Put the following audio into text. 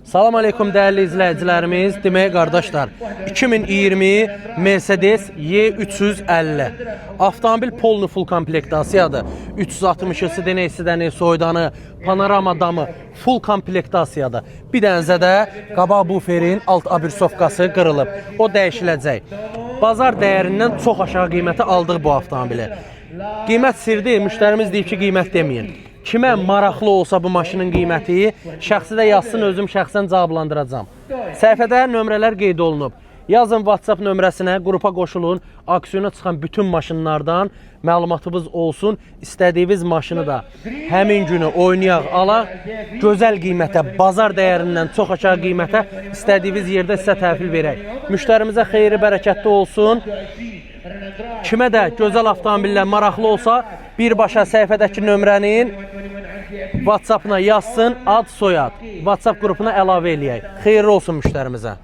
Salam aleykum değerli izleyicilerimiz. Demək qardaşlar, 2020 Mercedes Y350 avtomobil polnu full komplektasiyadır. 360'sı, deneysi, soydanı, panorama damı full komplektasiyadır. Bir dənizə də qabaq buferin alt abirsovkası qırılıb. O dəyişiləcək. Bazar dəyərindən çox aşağı qiymətə aldıq bu avtomobili. Qiymət sirdir, müştərimiz deyib ki, qiymət deməyin. Kimə maraqlı olsa bu maşının qiyməti, şəxsi də yazsın, özüm şəxsən cavablandıracağam. Səhifədə nömrələr qeyd olunub. Yazın WhatsApp nömrəsinə, qrupa qoşulun, aksiyona çıxan bütün maşınlardan məlumatımız olsun. İstədiyiniz maşını da həmin günü oynayaq, alaq, gözəl qiymətə, bazar dəyərindən çox aşağı qiymətə istədiyiniz yerdə sizə təhvil verək. Müştərimizə xeyri, bərəkətli olsun. Kimə də gözəl avtomobillər maraqlı olsa, birbaşa səhifədəki nömrənin WhatsApp-ına yazsın, ad, soyad. WhatsApp qrupuna əlavə eləyək. Xeyirli olsun müştərimizə.